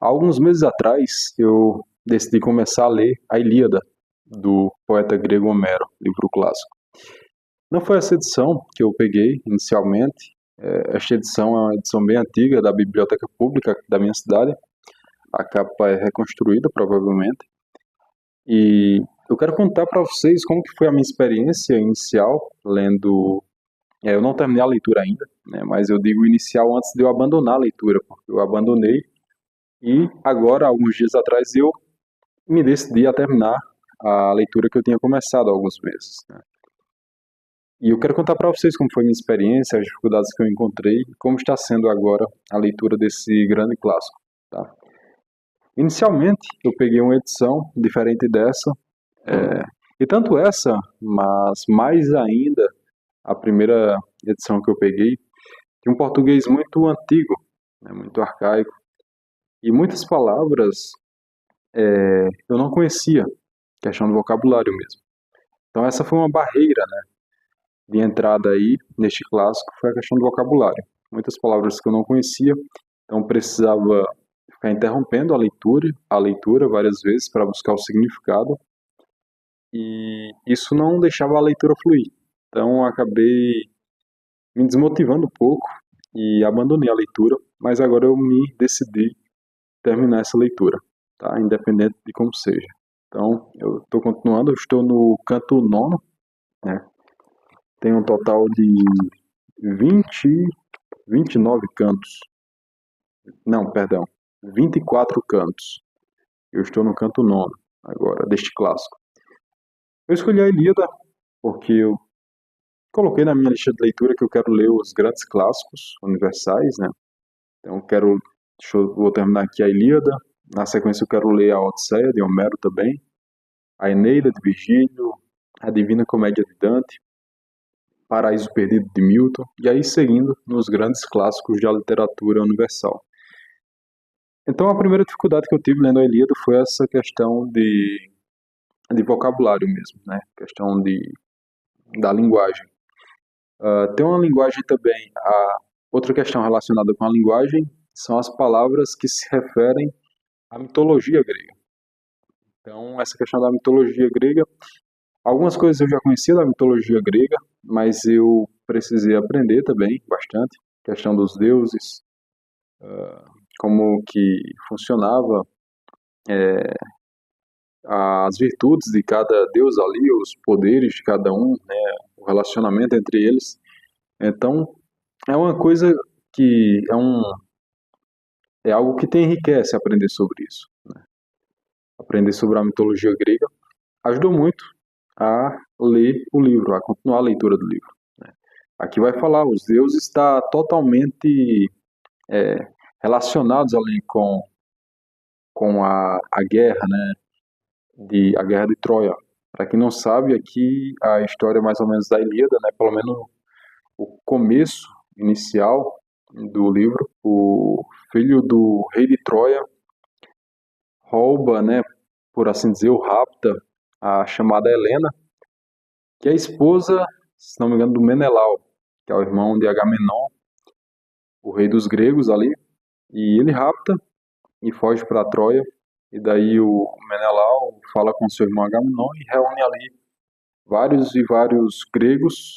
Há alguns meses atrás, eu decidi começar a ler a Ilíada, do poeta grego Homero, livro clássico. Não foi essa edição que eu peguei inicialmente. Esta edição é uma edição bem antiga da Biblioteca Pública da minha cidade. A capa é reconstruída, provavelmente. E eu quero contar para vocês como que foi a minha experiência inicial lendo. Eu não terminei a leitura ainda, né, mas eu digo inicial antes de eu abandonar a leitura, porque eu abandonei e agora, alguns dias atrás, eu me decidi a terminar a leitura que eu tinha começado há alguns meses, né? E eu quero contar para vocês como foi a minha experiência, as dificuldades que eu encontrei e como está sendo agora a leitura desse grande clássico, tá? Inicialmente, eu peguei uma edição diferente dessa, e tanto essa, mas mais ainda a primeira edição que eu peguei, tem um português muito antigo, né, muito arcaico, e muitas palavras eu não conhecia, questão do vocabulário mesmo. Então essa foi uma barreira, né, de entrada aí neste clássico, foi a questão do vocabulário. Muitas palavras que eu não conhecia, então precisava ficar interrompendo a leitura várias vezes para buscar o significado, e isso não deixava a leitura fluir. Então eu acabei me desmotivando um pouco e abandonei a leitura, mas agora eu me decidi terminar essa leitura, tá? Independente de como seja. Então eu estou continuando, eu estou no canto nono, né? Tem um total de 20, 29 cantos. Não, perdão, 24 cantos. Eu estou no canto nono agora, deste clássico. Eu escolhi a Ilíada porque eu coloquei na minha lista de leitura que eu quero ler os grandes clássicos universais, né? Então vou terminar aqui a Ilíada. Na sequência eu quero ler a Odisseia de Homero também, a Eneida de Virgílio, a Divina Comédia de Dante, Paraíso Perdido de Milton, e aí seguindo nos grandes clássicos da literatura universal. Então a primeira dificuldade que eu tive lendo a Ilíada foi essa questão de vocabulário mesmo, né? Questão da linguagem. Tem uma linguagem também, outra questão relacionada com a linguagem são as palavras que se referem à mitologia grega. Então essa questão da mitologia grega, algumas coisas eu já conhecia da mitologia grega, mas eu precisei aprender também bastante, questão dos deuses, como que funcionava as virtudes de cada deus ali, os poderes de cada um, né, o relacionamento entre eles. Então, é uma coisa que é algo que te enriquece aprender sobre isso, né? Aprender sobre a mitologia grega ajudou muito a ler o livro, a continuar a leitura do livro, né? Aqui vai falar, os deuses estão totalmente relacionados ali com a guerra, né, a guerra de Troia. Para quem não sabe, aqui a história mais ou menos da Ilíada, né, pelo menos o começo inicial do livro, o filho do rei de Troia rouba, né, por assim dizer, ou rapta a chamada Helena, que é a esposa, se não me engano, do Menelau, que é o irmão de Agamenon, o rei dos gregos ali, e ele rapta e foge para Troia, e daí o Menelau fala com seu irmão Agamenon e reúne ali vários e vários gregos,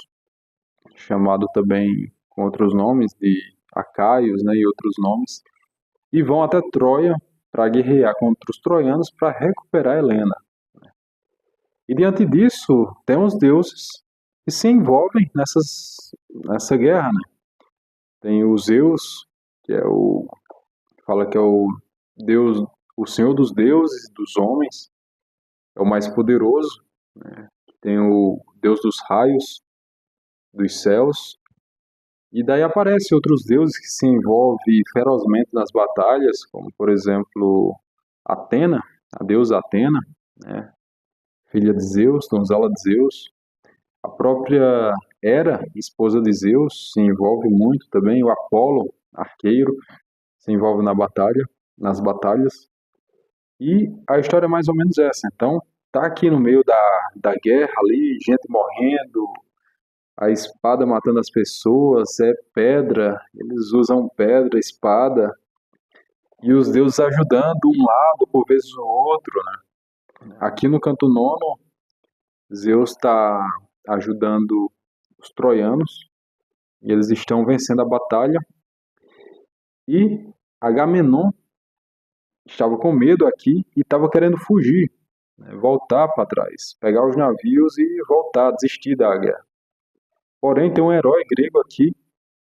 chamado também com outros nomes de Acaios, né, e outros nomes, e vão até Troia para guerrear contra os troianos para recuperar Helena. E diante disso, tem os deuses que se envolvem nessa guerra, né? Tem o Zeus, que fala que é o deus, o senhor dos deuses, dos homens, é o mais poderoso, né? Tem o deus dos raios, dos céus, e daí aparecem outros deuses que se envolvem ferozmente nas batalhas, como por exemplo Atena, a deusa Atena, né? Filha de Zeus, donzela de Zeus. A própria Hera, esposa de Zeus, se envolve muito também. O Apolo, arqueiro, se envolve nas batalhas. E a história é mais ou menos essa. Então, tá aqui no meio da guerra ali, gente morrendo, a espada matando as pessoas, é pedra, eles usam pedra, espada. e os deuses ajudando um lado, por vezes o outro, né? Aqui no canto nono, Zeus está ajudando os troianos, e eles estão vencendo a batalha, e Agamenon estava com medo aqui e estava querendo fugir, né? Voltar para trás, pegar os navios e voltar, desistir da guerra. Porém, tem um herói grego aqui,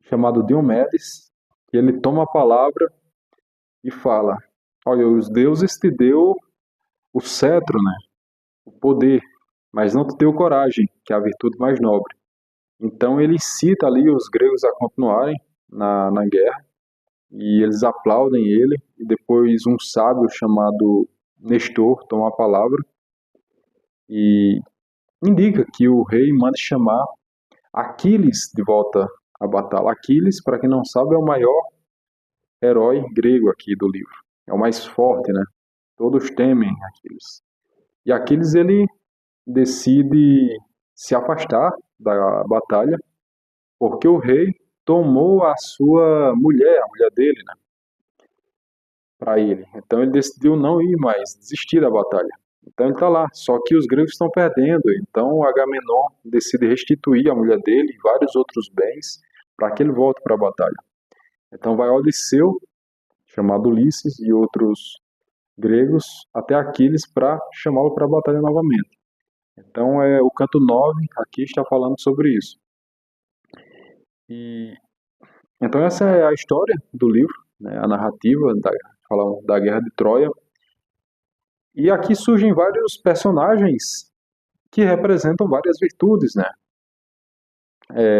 chamado Diomedes, que ele toma a palavra e fala: olha, os deuses te deu o cetro, né? O poder, mas não te deu coragem, que é a virtude mais nobre. Então ele incita ali os gregos a continuarem na guerra, e eles aplaudem ele, e depois um sábio chamado Nestor toma a palavra e indica que o rei manda chamar Aquiles de volta à batalha. Aquiles, para quem não sabe, é o maior herói grego aqui do livro. É o mais forte, né? Todos temem Aquiles. E Aquiles, ele decide se afastar da batalha, porque o rei tomou a sua mulher, a mulher dele, né, para ele. Então ele decidiu não ir mais, desistir da batalha. Então ele está lá, só que os gregos estão perdendo. Então Agamenon decide restituir a mulher dele e vários outros bens para que ele volte para a batalha. Então vai Odisseu, chamado Ulisses, e outros gregos até Aquiles para chamá-lo para a batalha novamente. Então o canto 9 aqui está falando sobre isso. E então essa é a história do livro, né, a narrativa falando da Guerra de Troia. E aqui surgem vários personagens que representam várias virtudes, né?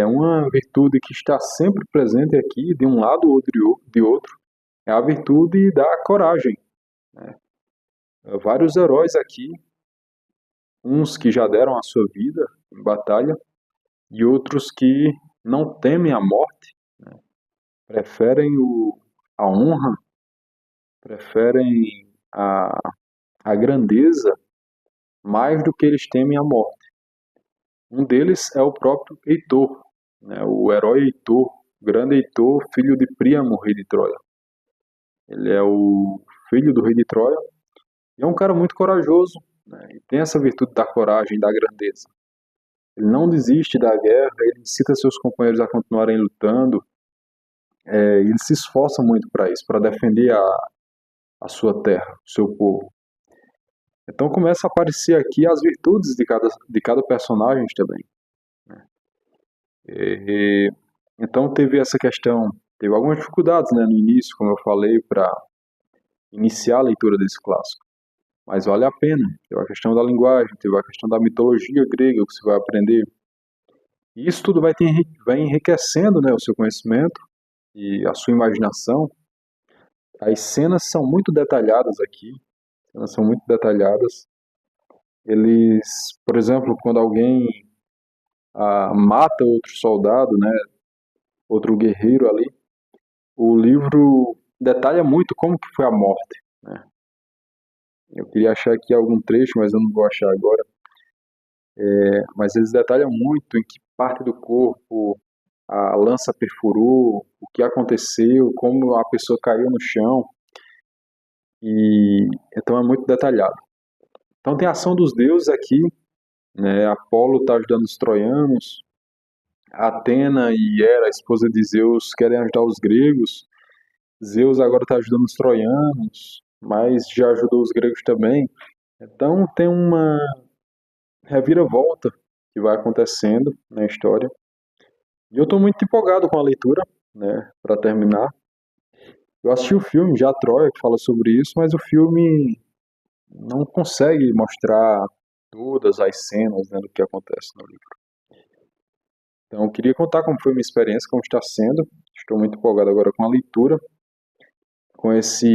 Uma virtude que está sempre presente aqui, de um lado ou de outro, é a virtude da coragem, né? Vários heróis aqui, uns que já deram a sua vida em batalha, e outros que não temem a morte, né? Preferem a honra, preferem a grandeza mais do que eles temem a morte. Um deles é o próprio Heitor, né? O herói Heitor, o grande Heitor, filho de Príamo, rei de Troia. Ele é o filho do rei de Troia e é um cara muito corajoso, né? E tem essa virtude da coragem, da grandeza. Ele não desiste da guerra, ele incita seus companheiros a continuarem lutando, e ele se esforça muito para isso, para defender a sua terra, o seu povo. Então começa a aparecer aqui as virtudes de cada personagem também, né? Então teve essa questão, teve algumas dificuldades, né, no início, como eu falei, para iniciar a leitura desse clássico. Mas vale a pena. Teve a questão da linguagem, teve a questão da mitologia grega que você vai aprender. E isso tudo vai enriquecendo, né, o seu conhecimento e a sua imaginação. As cenas são muito detalhadas aqui, cenas são muito detalhadas. Eles, por exemplo, quando alguém mata outro soldado, né, outro guerreiro ali, o livro detalha muito como que foi a morte, né? Eu queria achar aqui algum trecho, mas eu não vou achar agora. Mas eles detalham muito em que parte do corpo a lança perfurou, o que aconteceu, como a pessoa caiu no chão. E então é muito detalhado. Então tem a ação dos deuses aqui, né? Apolo está ajudando os troianos, Atena e Hera, a esposa de Zeus, querem ajudar os gregos. Zeus agora está ajudando os troianos, mas já ajudou os gregos também. Então tem uma reviravolta que vai acontecendo na história. E eu estou muito empolgado com a leitura, né, para terminar. Eu assisti o filme já, Troia, que fala sobre isso, mas o filme não consegue mostrar todas as cenas, né, do que acontece no livro. Então eu queria contar como foi a minha experiência, como está sendo. Estou muito empolgado agora com a leitura, com esse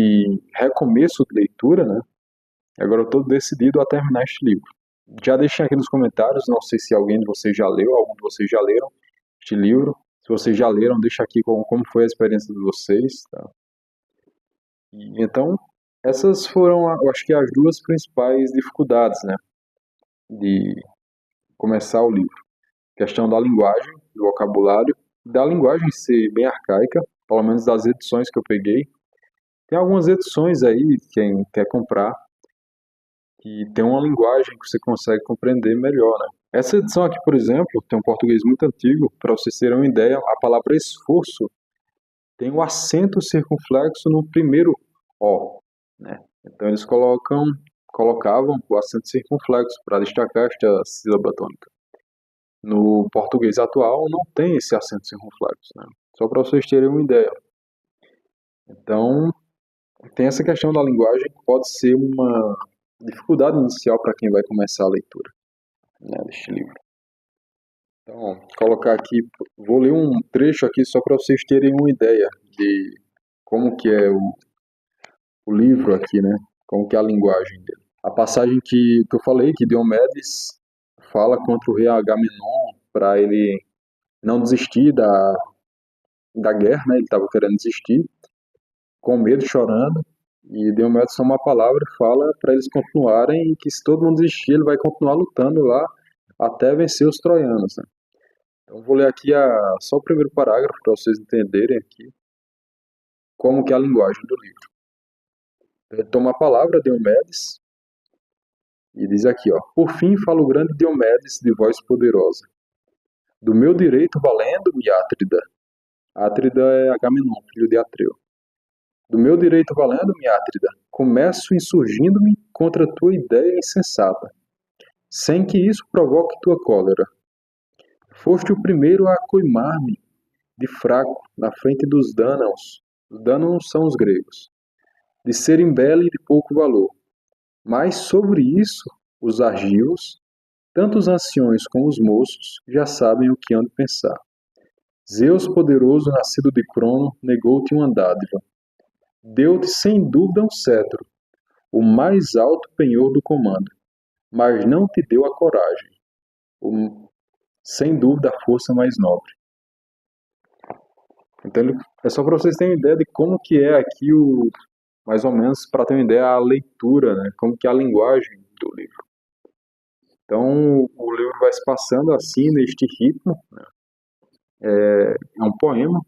recomeço de leitura, né? Agora eu estou decidido a terminar este livro. Já deixei aqui nos comentários, não sei se alguém de vocês já leu, algum de vocês já leram este livro. Se vocês já leram, deixa aqui como foi a experiência de vocês, tá? E, então, essas foram, eu acho que as duas principais dificuldades, né, de começar o livro. A questão da linguagem, do vocabulário, da linguagem ser bem arcaica, pelo menos das edições que eu peguei. Tem algumas edições aí, quem quer comprar, que tem uma linguagem que você consegue compreender melhor, né? Essa edição aqui, por exemplo, tem um português muito antigo. Para vocês terem uma ideia, a palavra esforço tem um acento circunflexo no primeiro O, né? Então eles colocavam o acento circunflexo para destacar esta sílaba tônica. No português atual não tem esse acento circunflexo, né? Só para vocês terem uma ideia. Então, tem essa questão da linguagem que pode ser uma dificuldade inicial para quem vai começar a leitura, né, deste livro. Então, colocar aqui, vou ler um trecho aqui só para vocês terem uma ideia de como que é o livro aqui, né? Como que é a linguagem dele. A passagem que eu falei, que Diomedes fala contra o rei Agamenon para ele não desistir da guerra, né? Ele estava querendo desistir, com medo, chorando, e Diomedes só uma palavra e fala para eles continuarem, e que se todo mundo desistir, ele vai continuar lutando lá até vencer os troianos, né? Então vou ler aqui só o primeiro parágrafo para vocês entenderem aqui como que é a linguagem do livro. Ele toma a palavra, Diomedes, e diz aqui, ó: por fim fala o grande Diomedes de voz poderosa. Do meu direito valendo-me, Átrida. Átrida é Agamenon, filho de Atreu. Do meu direito valendo-me, Átrida, começo insurgindo-me contra tua ideia insensata, sem que isso provoque tua cólera. Foste o primeiro a coimar-me de fraco na frente dos Dânaos. Os Dânaos são os gregos, de ser imbele e de pouco valor. Mas sobre isso, os argivos, tanto os anciões como os moços, já sabem o que hão de pensar. Zeus poderoso, nascido de Crono, negou-te uma dádiva. Deu-te sem dúvida um cetro, o mais alto penhor do comando, mas não te deu a coragem, sem dúvida a força mais nobre. Então é só para vocês terem ideia de como que é aqui mais ou menos para ter uma ideia a leitura, né? Como que é a linguagem do livro. Então o livro vai se passando assim neste ritmo, né? É um poema.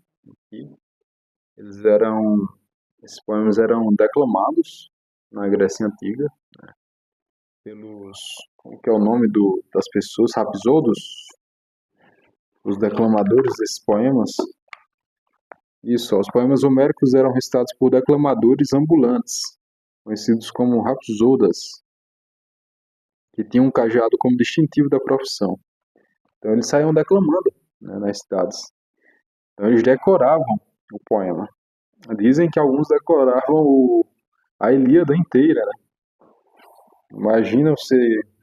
Esses poemas eram declamados na Grécia Antiga, né, como que é o nome das pessoas, rapsodos, os declamadores desses poemas. Isso, os poemas homéricos eram recitados por declamadores ambulantes, conhecidos como rapsodas, que tinham um cajado como distintivo da profissão. Então eles saíam declamando, né, nas cidades. Então eles decoravam o poema. Dizem que alguns decoravam a Ilíada inteira, né? Imagina você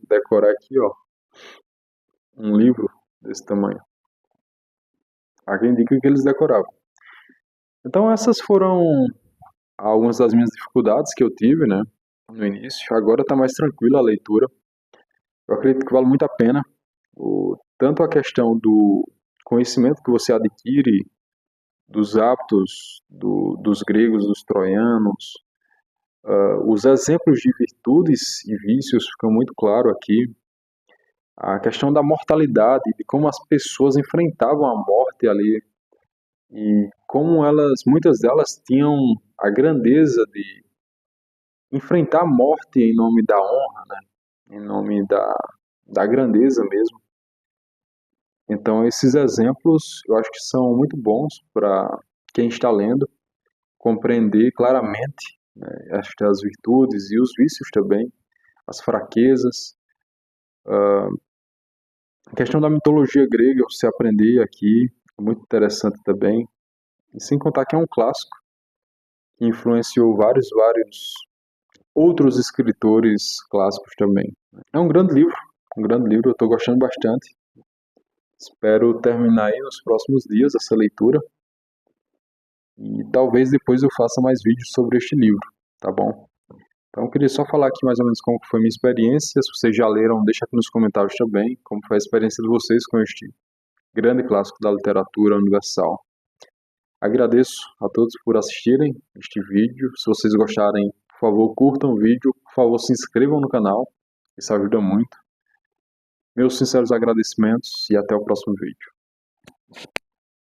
decorar aqui, ó, um livro desse tamanho. Há quem diga que eles decoravam. Então essas foram algumas das minhas dificuldades que eu tive, né, no início. Agora está mais tranquila a leitura. Eu acredito que vale muito a pena. Tanto a questão do conhecimento que você adquire dos hábitos dos gregos, dos troianos, os exemplos de virtudes e vícios ficam muito claro aqui. A questão da mortalidade, de como as pessoas enfrentavam a morte ali e como muitas delas tinham a grandeza de enfrentar a morte em nome da honra, né? Em nome da grandeza mesmo. Então esses exemplos eu acho que são muito bons para quem está lendo compreender claramente, né, as virtudes e os vícios também, as fraquezas. A questão da mitologia grega, você aprender aqui, é muito interessante também. E sem contar que é um clássico, que influenciou vários outros escritores clássicos também. É um grande livro, eu estou gostando bastante. Espero terminar aí nos próximos dias essa leitura. E talvez depois eu faça mais vídeos sobre este livro, tá bom? Então eu queria só falar aqui mais ou menos como foi a minha experiência. Se vocês já leram, deixa aqui nos comentários também como foi a experiência de vocês com este grande clássico da literatura universal. Agradeço a todos por assistirem este vídeo. Se vocês gostarem, por favor, curtam o vídeo. Por favor, se inscrevam no canal. Isso ajuda muito. Meus sinceros agradecimentos e até o próximo vídeo.